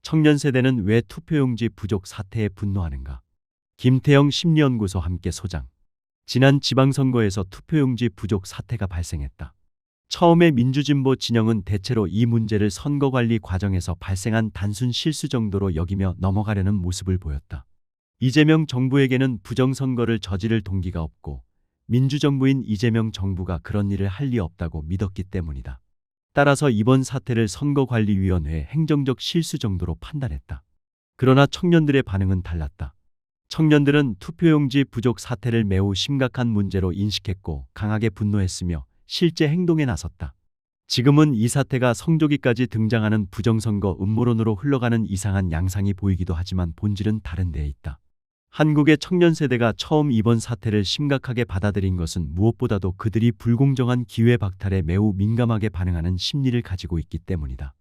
청년 세대는 왜 투표용지 부족 사태에 분노하는가? 김태영 심리연구소 함께 소장. 지난 지방선거에서 투표용지 부족 사태가 발생했다. 처음에 민주진보 진영은 대체로 이 문제를 선거관리 과정에서 발생한 단순 실수 정도로 여기며 넘어가려는 모습을 보였다. 이재명 정부에게는 부정선거를 저지를 동기가 없고 민주정부인 이재명 정부가 그런 일을 할 리 없다고 믿었기 때문이다. 따라서 이번 사태를 선거관리위원회의 행정적 실수 정도로 판단했다. 그러나 청년들의 반응은 달랐다. 청년들은 투표용지 부족 사태를 매우 심각한 문제로 인식했고 강하게 분노했으며 실제 행동에 나섰다. 지금은 이 사태가 성조기까지 등장하는 부정선거 음모론으로 흘러가는 이상한 양상이 보이기도 하지만 본질은 다른 데에 있다. 한국의 청년 세대가 처음 이번 사태를 심각하게 받아들인 것은 무엇보다도 그들이 불공정한 기회 박탈에 매우 민감하게 반응하는 심리를 가지고 있기 때문이다.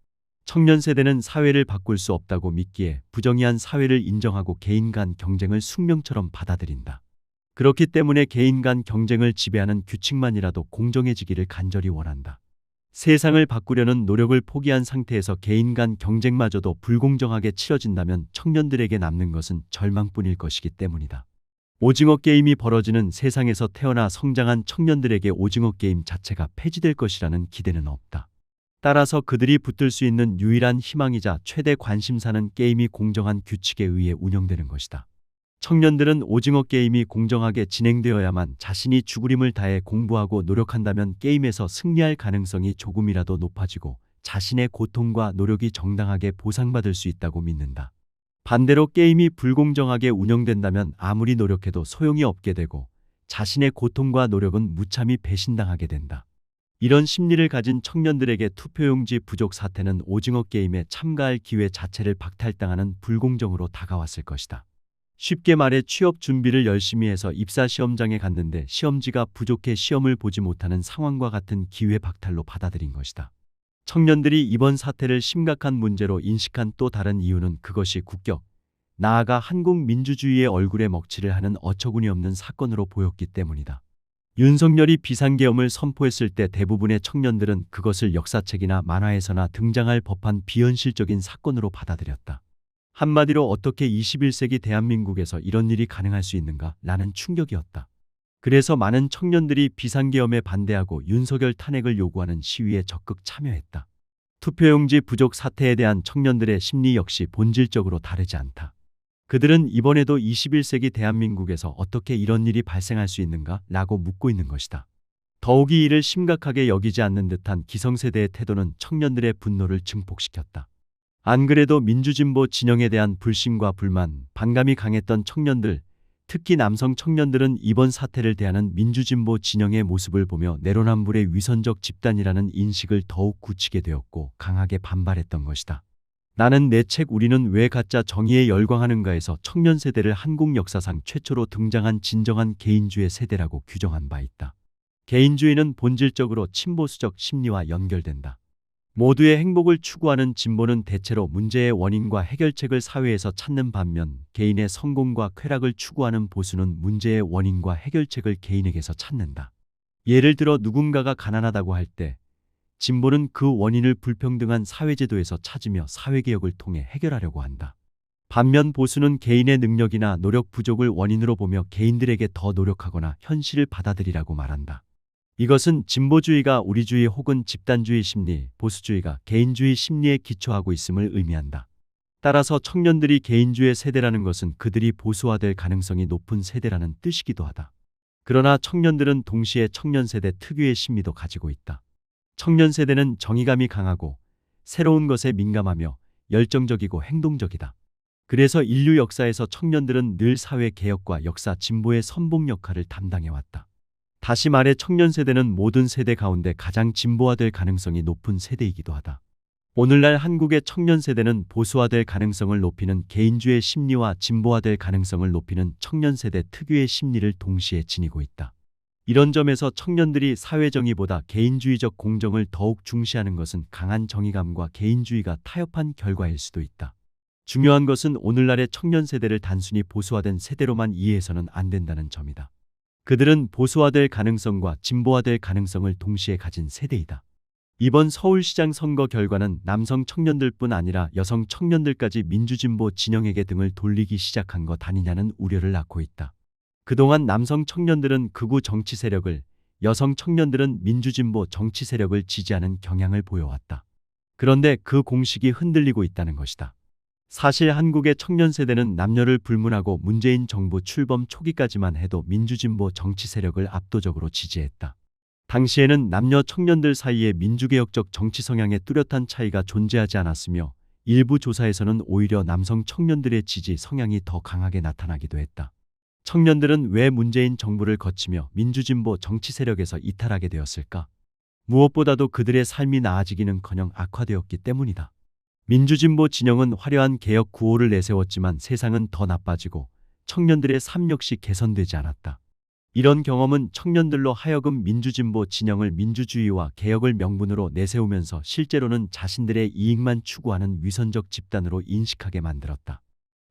청년 세대는 사회를 바꿀 수 없다고 믿기에 부정의한 사회를 인정하고 개인 간 경쟁을 숙명처럼 받아들인다. 그렇기 때문에 개인 간 경쟁을 지배하는 규칙만이라도 공정해지기를 간절히 원한다. 세상을 바꾸려는 노력을 포기한 상태에서 개인 간 경쟁마저도 불공정하게 치러진다면 청년들에게 남는 것은 절망뿐일 것이기 때문이다. 오징어 게임이 벌어지는 세상에서 태어나 성장한 청년들에게 오징어 게임 자체가 폐지될 것이라는 기대는 없다. 따라서 그들이 붙들 수 있는 유일한 희망이자 최대 관심사는 게임이 공정한 규칙에 의해 운영되는 것이다. 청년들은 오징어 게임이 공정하게 진행되어야만 자신이 죽으림을 다해 공부하고 노력한다면 게임에서 승리할 가능성이 조금이라도 높아지고 자신의 고통과 노력이 정당하게 보상받을 수 있다고 믿는다. 반대로 게임이 불공정하게 운영된다면 아무리 노력해도 소용이 없게 되고 자신의 고통과 노력은 무참히 배신당하게 된다. 이런 심리를 가진 청년들에게 투표용지 부족 사태는 오징어 게임에 참가할 기회 자체를 박탈당하는 불공정으로 다가왔을 것이다. 쉽게 말해 취업 준비를 열심히 해서 입사 시험장에 갔는데 시험지가 부족해 시험을 보지 못하는 상황과 같은 기회 박탈로 받아들인 것이다. 청년들이 이번 사태를 심각한 문제로 인식한 또 다른 이유는 그것이 국격, 나아가 한국 민주주의의 얼굴에 먹칠을 하는 어처구니 없는 사건으로 보였기 때문이다. 윤석열이 비상계엄을 선포했을 때 대부분의 청년들은 그것을 역사책이나 만화에서나 등장할 법한 비현실적인 사건으로 받아들였다. 한마디로 어떻게 21세기 대한민국에서 이런 일이 가능할 수 있는가? 라는 충격이었다. 그래서 많은 청년들이 비상계엄에 반대하고 윤석열 탄핵을 요구하는 시위에 적극 참여했다. 투표용지 부족 사태에 대한 청년들의 심리 역시 본질적으로 다르지 않다. 그들은 이번에도 21세기 대한민국에서 어떻게 이런 일이 발생할 수 있는가? 라고 묻고 있는 것이다. 더욱이 이를 심각하게 여기지 않는 듯한 기성세대의 태도는 청년들의 분노를 증폭시켰다. 안 그래도 민주진보 진영에 대한 불신과 불만, 반감이 강했던 청년들, 특히 남성 청년들은 이번 사태를 대하는 민주진보 진영의 모습을 보며 내로남불의 위선적 집단이라는 인식을 더욱 굳히게 되었고 강하게 반발했던 것이다. 나는 내 책 우리는 왜 가짜 정의에 열광하는가에서 청년 세대를 한국 역사상 최초로 등장한 진정한 개인주의 세대라고 규정한 바 있다. 개인주의는 본질적으로 친보수적 심리와 연결된다. 모두의 행복을 추구하는 진보는 대체로 문제의 원인과 해결책을 사회에서 찾는 반면 개인의 성공과 쾌락을 추구하는 보수는 문제의 원인과 해결책을 개인에게서 찾는다. 예를 들어 누군가가 가난하다고 할 때 진보는 그 원인을 불평등한 사회제도에서 찾으며 사회개혁을 통해 해결하려고 한다. 반면 보수는 개인의 능력이나 노력 부족을 원인으로 보며 개인들에게 더 노력하거나 현실을 받아들이라고 말한다. 이것은 진보주의가 우리주의 혹은 집단주의 심리, 보수주의가 개인주의 심리에 기초하고 있음을 의미한다. 따라서 청년들이 개인주의 세대라는 것은 그들이 보수화될 가능성이 높은 세대라는 뜻이기도 하다. 그러나 청년들은 동시에 청년세대 특유의 심리도 가지고 있다. 청년세대는 정의감이 강하고 새로운 것에 민감하며 열정적이고 행동적이다. 그래서 인류 역사에서 청년들은 늘 사회개혁과 역사 진보의 선봉 역할을 담당해왔다. 다시 말해 청년세대는 모든 세대 가운데 가장 진보화될 가능성이 높은 세대이기도 하다. 오늘날 한국의 청년세대는 보수화될 가능성을 높이는 개인주의 심리와 진보화될 가능성을 높이는 청년세대 특유의 심리를 동시에 지니고 있다. 이런 점에서 청년들이 사회정의보다 개인주의적 공정을 더욱 중시하는 것은 강한 정의감과 개인주의가 타협한 결과일 수도 있다. 중요한 것은 오늘날의 청년세대를 단순히 보수화된 세대로만 이해해서는 안 된다는 점이다. 그들은 보수화될 가능성과 진보화될 가능성을 동시에 가진 세대이다. 이번 서울시장 선거 결과는 남성 청년들뿐 아니라 여성 청년들까지 민주진보 진영에게 등을 돌리기 시작한 것 아니냐는 우려를 낳고 있다. 그동안 남성 청년들은 극우 정치 세력을, 여성 청년들은 민주진보 정치 세력을 지지하는 경향을 보여왔다. 그런데 그 공식이 흔들리고 있다는 것이다. 사실 한국의 청년 세대는 남녀를 불문하고 문재인 정부 출범 초기까지만 해도 민주진보 정치 세력을 압도적으로 지지했다. 당시에는 남녀 청년들 사이에 민주개혁적 정치 성향에 뚜렷한 차이가 존재하지 않았으며 일부 조사에서는 오히려 남성 청년들의 지지 성향이 더 강하게 나타나기도 했다. 청년들은 왜 문재인 정부를 거치며 민주진보 정치 세력에서 이탈하게 되었을까? 무엇보다도 그들의 삶이 나아지기는커녕 악화되었기 때문이다. 민주진보 진영은 화려한 개혁 구호를 내세웠지만 세상은 더 나빠지고 청년들의 삶 역시 개선되지 않았다. 이런 경험은 청년들로 하여금 민주진보 진영을 민주주의와 개혁을 명분으로 내세우면서 실제로는 자신들의 이익만 추구하는 위선적 집단으로 인식하게 만들었다.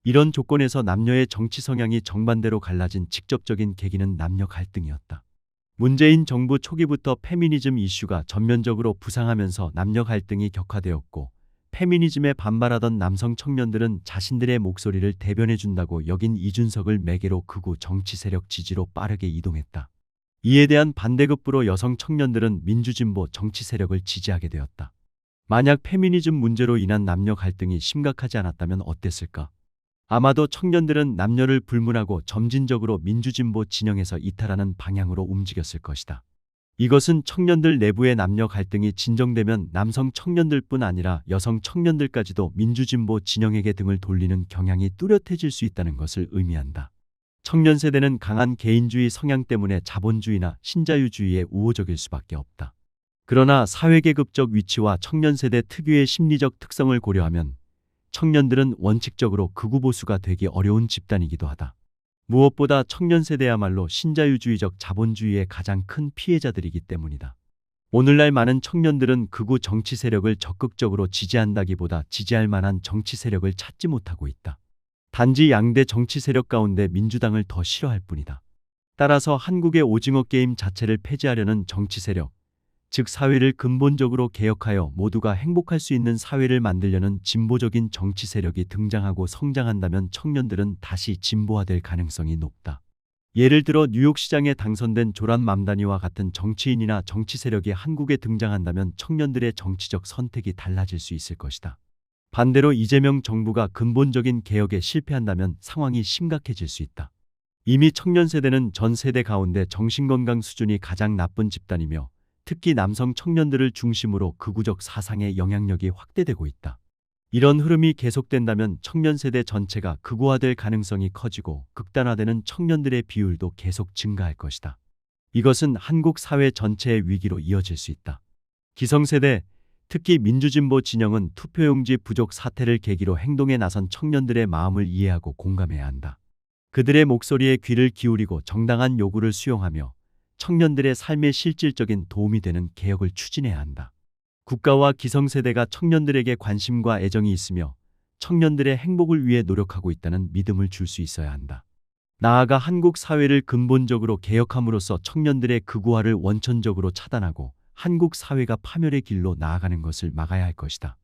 이런 조건에서 남녀의 정치 성향이 정반대로 갈라진 직접적인 계기는 남녀 갈등이었다. 문재인 정부 초기부터 페미니즘 이슈가 전면적으로 부상하면서 남녀 갈등이 격화되었고 페미니즘에 반발하던 남성 청년들은 자신들의 목소리를 대변해준다고 여긴 이준석을 매개로 극우 정치 세력 지지로 빠르게 이동했다. 이에 대한 반대급부로 여성 청년들은 민주진보 정치 세력을 지지하게 되었다. 만약 페미니즘 문제로 인한 남녀 갈등이 심각하지 않았다면 어땠을까? 아마도 청년들은 남녀를 불문하고 점진적으로 민주진보 진영에서 이탈하는 방향으로 움직였을 것이다. 이것은 청년들 내부의 남녀 갈등이 진정되면 남성 청년들뿐 아니라 여성 청년들까지도 민주진보 진영에게 등을 돌리는 경향이 뚜렷해질 수 있다는 것을 의미한다. 청년 세대는 강한 개인주의 성향 때문에 자본주의나 신자유주의에 우호적일 수밖에 없다. 그러나 사회계급적 위치와 청년 세대 특유의 심리적 특성을 고려하면 청년들은 원칙적으로 극우 보수가 되기 어려운 집단이기도 하다. 무엇보다 청년 세대야말로 신자유주의적 자본주의의 가장 큰 피해자들이기 때문이다. 오늘날 많은 청년들은 극우 정치 세력을 적극적으로 지지한다기보다 지지할 만한 정치 세력을 찾지 못하고 있다. 단지 양대 정치 세력 가운데 민주당을 더 싫어할 뿐이다. 따라서 한국의 오징어 게임 자체를 폐지하려는 정치 세력, 즉 사회를 근본적으로 개혁하여 모두가 행복할 수 있는 사회를 만들려는 진보적인 정치 세력이 등장하고 성장한다면 청년들은 다시 진보화될 가능성이 높다. 예를 들어 뉴욕시장에 당선된 조란 맘다니와 같은 정치인이나 정치 세력이 한국에 등장한다면 청년들의 정치적 선택이 달라질 수 있을 것이다. 반대로 이재명 정부가 근본적인 개혁에 실패한다면 상황이 심각해질 수 있다. 이미 청년 세대는 전 세대 가운데 정신건강 수준이 가장 나쁜 집단이며 특히 남성 청년들을 중심으로 극우적 사상의 영향력이 확대되고 있다. 이런 흐름이 계속된다면 청년 세대 전체가 극우화될 가능성이 커지고 극단화되는 청년들의 비율도 계속 증가할 것이다. 이것은 한국 사회 전체의 위기로 이어질 수 있다. 기성세대, 특히 민주진보 진영은 투표용지 부족 사태를 계기로 행동에 나선 청년들의 마음을 이해하고 공감해야 한다. 그들의 목소리에 귀를 기울이고 정당한 요구를 수용하며 청년들의 삶에 실질적인 도움이 되는 개혁을 추진해야 한다. 국가와 기성세대가 청년들에게 관심과 애정이 있으며 청년들의 행복을 위해 노력하고 있다는 믿음을 줄 수 있어야 한다. 나아가 한국 사회를 근본적으로 개혁함으로써 청년들의 극우화를 원천적으로 차단하고 한국 사회가 파멸의 길로 나아가는 것을 막아야 할 것이다.